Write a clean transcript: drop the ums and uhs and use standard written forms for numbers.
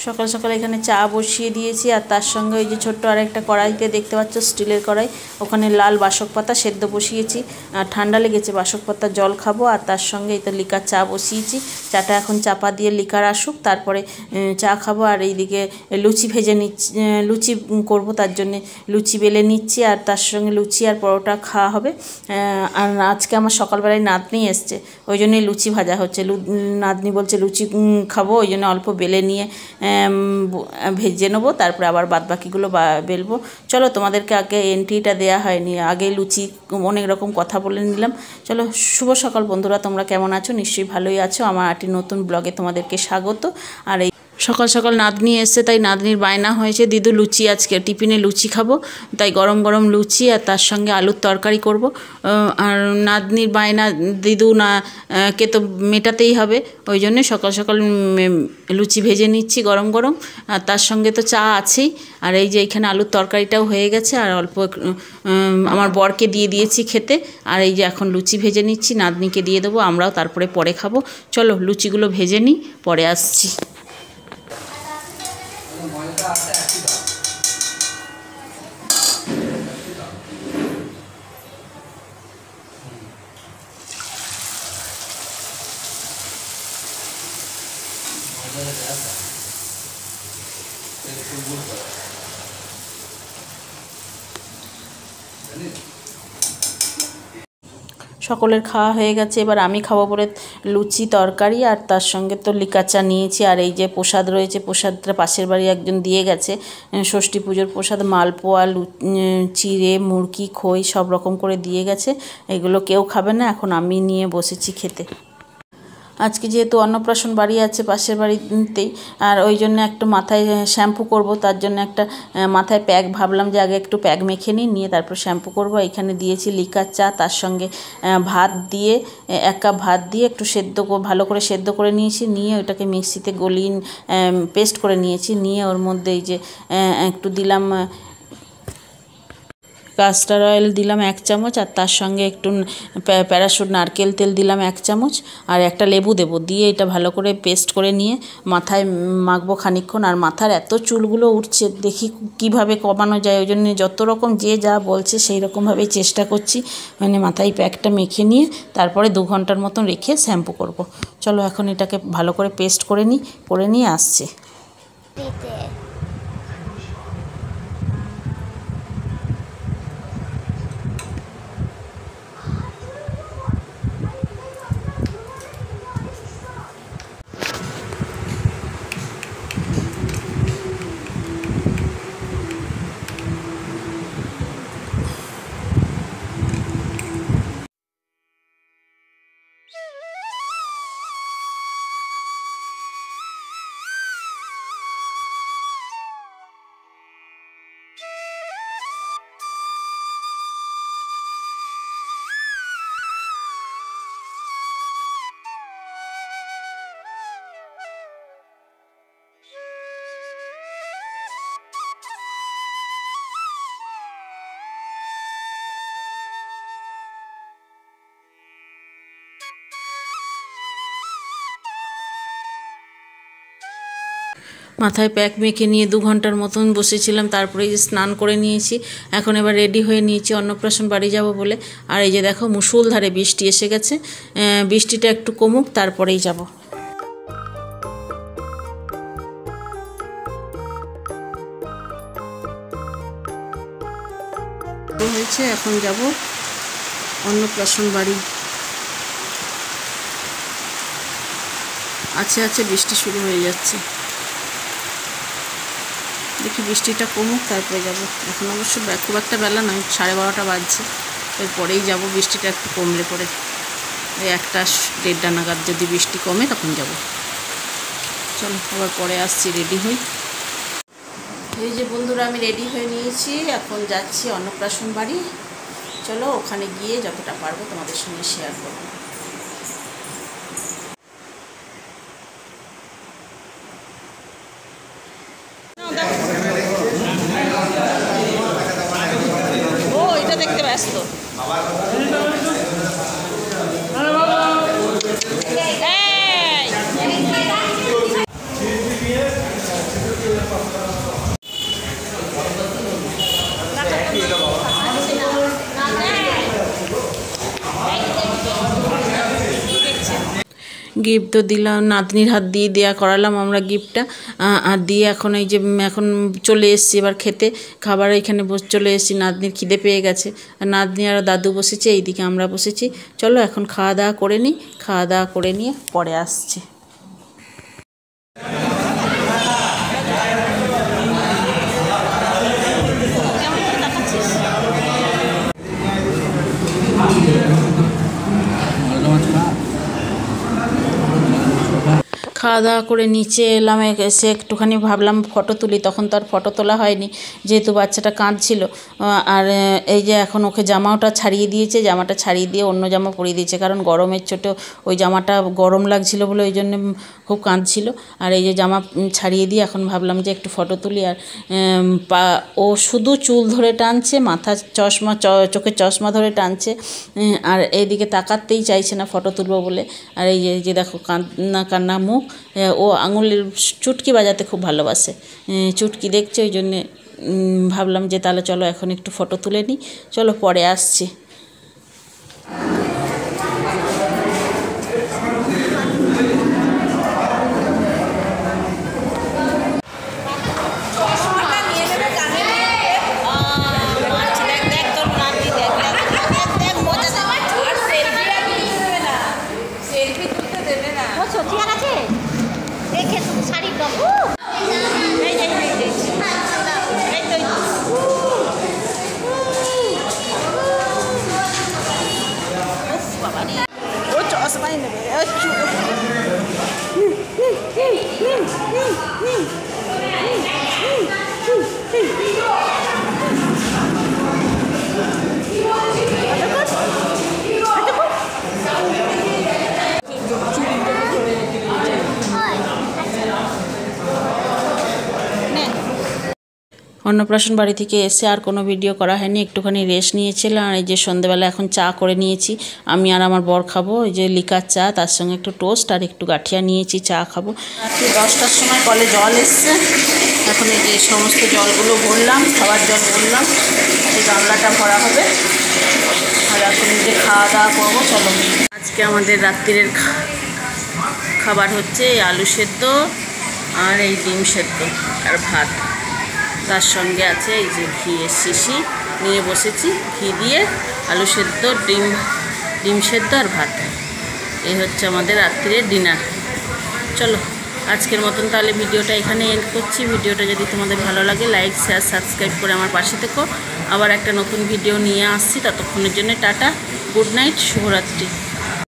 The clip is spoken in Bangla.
সকাল সকাল এখানে চা বসিয়ে দিয়েছি, আর তার সঙ্গে ওই যে ছোট্ট আরেকটা কড়াইতে দেখতে পাচ্ছ স্টিলের কড়াই, ওখানে লাল বাসক পাতা সেদ্ধ বসিয়েছি। ঠান্ডা লেগেছে, বাসক পাতার জল খাবো, আর তার সঙ্গে এই তো লিকার চা বসিয়েছি। চাটা এখন চাপা দিয়ে লিকার আসুক, তারপরে চা খাবো। আর এইদিকে লুচি ভেজে নিচ্ছি, লুচি করবো, তার জন্যে লুচি বেলে নিচ্ছি, আর তার সঙ্গে লুচি আর পরোটা খাওয়া হবে। আর আজকে আমার সকালবেলায় নাতনি এসছে, ওই জন্যই লুচি ভাজা হচ্ছে। নাতনি বলছে লুচি খাবো, ওই জন্য অল্প বেলে নিয়ে ভেজে নেবো, তারপরে আবার বাদবাকিগুলো বেলবো। চলো, তোমাদেরকে আগে এন্ট্রিটা দেওয়া হয়নি, আগে লুচি অনেক রকম কথা বলে নিলাম। চলো, শুভ সকাল বন্ধুরা, তোমরা কেমন আছো? নিশ্চয়ই ভালোই আছো। আমার একটি নতুন ব্লগে তোমাদেরকে স্বাগত। আর এই সকাল সকাল নাতনি এসছে, তাই নাতনির বায়না হয়েছে দিদু লুচি, আজকে টিফিনে লুচি খাবো, তাই গরম গরম লুচি আর তার সঙ্গে আলুর তরকারি করব। আর নাতনির বায়না দিদু না কে তো মেটাতেই হবে, ওই জন্য সকাল সকাল লুচি ভেজে নিচ্ছি গরম গরম, আর তার সঙ্গে তো চা আছেই। আর এই যে এখানে আলুর তরকারিটাও হয়ে গেছে, আর অল্প আমার বরকে দিয়ে দিয়েছি খেতে। আর এই যে এখন লুচি ভেজে নিচ্ছি, নাতনিকে দিয়ে দেবো, আমরাও তারপরে পরে খাবো। চলো লুচিগুলো ভেজে নিই, পরে আসছি। সকলের খাওয়া হয়ে গেছে, এবার আমি খাবো বলে লুচি তরকারি, আর তার সঙ্গে তো লিকার চা নিয়েছি। আর এই যে প্রসাদ রয়েছে, প্রসাদটা পাশের বাড়ি একজন দিয়ে গেছে, ষষ্ঠী পুজোর প্রসাদ, মালপোয়া, চিড়ে, মুরকি, খই সব রকম করে দিয়ে গেছে। এগুলো কেউ খাবে না, এখন আমি নিয়ে বসেছি খেতে। আজকে যেহেতু অন্নপ্রাশন বাড়ি আছে পাশের বাড়িতেই, আর ওই জন্য একটু মাথায় শ্যাম্পু করব, তার জন্য একটা মাথায় প্যাক ভাবলাম যে আগে একটু প্যাক মেখে নিয়ে তারপর শ্যাম্পু করব। এখানে দিয়েছি লিকার চা, তার সঙ্গে ভাত দিয়ে 1 কাপ ভাত দিয়ে একটু ভালো করে সেদ্ধ করে নিয়েছি, নিয়ে ওটাকে মিক্সিতে গলিয়ে পেস্ট করে নিয়েছি। নিয়ে ওর মধ্যে এই যে একটু দিলাম কাস্টার অয়েল দিলাম 1 চামচ, আর তার সঙ্গে একটু প্যারাশুট নারকেল তেল দিলাম 1 চামচ, আর একটা লেবু দেবো। দিয়ে এটা ভালো করে পেস্ট করে নিয়ে মাথায় মাখবো খানিকক্ষণ। আর মাথার এত চুলগুলো উঠছে, দেখি কিভাবে কমানো যায়, ওই জন্য যত রকম যে যা বলছে সেই রকমভাবেই চেষ্টা করছি। মানে মাথায় প্যাকটা মেখে নিয়ে তারপরে 2 ঘন্টার মতন রেখে শ্যাম্পু করব। চলো এখন এটাকে ভালো করে পেস্ট করে নিয়ে আসছে। মাথায় প্যাক মেখে নিয়ে 2 ঘন্টার মতন বসেছিলাম, তারপরে এই যে স্নান করে নিয়েছি। এখন এবার রেডি হয়ে নিয়েছি অন্নপ্রাশন বাড়ি যাব বলে। আর এই যে দেখো মুষলধারে বৃষ্টি এসে গেছে, বৃষ্টিটা একটু কমুক তারপরেই যাব। হয়েছে, এখন যাব অন্নপ্রাশন বাড়ি। আছে বৃষ্টি শুরু হয়ে যাচ্ছে, দেখি বৃষ্টিটা কমুক তারপরে যাব। এখন অবশ্য খুব একটা বেলা নয়, 12:30 বাজছে, এরপরেই যাব। বৃষ্টিটা একটু কমলে পরে ওই 1টা-1:30 নাগাদ যদি বৃষ্টি কমে তখন যাব। চলো আবার পরে আসছি, রেডি হই। এই যে বন্ধুরা, আমি রেডি হয়ে নিয়েছি, এখন যাচ্ছি অন্নপ্রাশন বাড়ি। চলো ওখানে গিয়ে যতটা পারবো তোমাদের সঙ্গে শেয়ার করবো। ও এটা দেখতে ব্যস্ত। গিফট তো দিলাম, নাতনির হাত দিয়ে দেয়া করালাম আমরা গিফটটা, আর দিয়ে এখন এই যে এখন চলে এসেছি এবার খেতে। খাবার এখানে চলে এসেছি, নাতনির খিদে পেয়ে গেছে, আর নাতনি আর দাদু বসেছে, এইদিকে আমরা বসেছি। চলো এখন খাওয়া দাওয়া করে নিই, খাওয়া দাওয়া করে নিয়ে পরে আসছি। খাওয়া দাওয়া করে নিচে এলাম, এসে একটুখানি ভাবলাম ফটো তুলি, তখন তো আর ফটো তোলা হয়নি যেহেতু বাচ্চাটা কাঁদছিল। আর এই যে এখন ওকে জামাটা ছাড়িয়ে দিয়েছে, জামাটা ছাড়িয়ে দিয়ে অন্য জামা পরিয়ে দিয়েছে, কারণ গরমের চোটে ওই জামাটা গরম লাগছিল বলে ওই জন্য খুব কাঁদছিল। আর এই যে জামা ছাড়িয়ে দিয়ে এখন ভাবলাম যে একটু ফটো তুলি। আর ও শুধু চুল ধরে টানছে, মাথা চশমা চোখে চশমা ধরে টানছে, আর এইদিকে তাকাতেই চাইছে না ফটো তুলবো বলে। আর এই যে দেখো কান্না কান্না মুখ। ও আঙুলের চুটকি বাজাতে খুব ভালোবাসে, চুটকি দেখছে, ওই জন্যে ভাবলাম যে তাহলে চলো এখন একটু ফটো তুলে নিই, চলো পরে আসছি। অন্নপ্রাশন বাড়ি থেকে এসে আর কোনো ভিডিও করা হয়নি, একটুখানি রেস্ট নিয়েছিলাম। আর এই যে সন্ধ্যেবেলা এখন চা করে নিয়েছি, আমি আর আমার বর খাবো। এই যে লিকার চা, তার সঙ্গে একটু টোস্ট আর একটু গাঠিয়া নিয়েছি, চা খাবো। রাত্রি 10টার সময় কলে জল এসছে, এখন এই যে সমস্ত জলগুলো ভরলাম, খাবার জল ভরলাম, এই গামলাটা ভরা হবে। আর এখন এই যে খাওয়া দাওয়া করবো। চলো, আজকে আমাদের রাত্রিরের খাবার হচ্ছে এই আলু সেদ্ধ আর এই ডিম সেদ্ধ আর ভাত, তার সঙ্গে আছে এই যে ঘিয়ের শিশি নিয়ে বসেছি, ঘি দিয়ে আলু সেদ্ধ, ডিম সেদ্ধ আর ভাত। এই হচ্ছে আমাদের রাত্রিরের ডিনার। চলো আজকের মতন তাহলে ভিডিওটা এখানে এন্ড করছি। ভিডিওটা যদি তোমাদের ভালো লাগে লাইক শেয়ার সাবস্ক্রাইব করে আমার পাশে থেকো। আবার একটা নতুন ভিডিও নিয়ে আসছি, ততক্ষণের জন্য টাটা, গুড নাইট, শুভরাত্রি।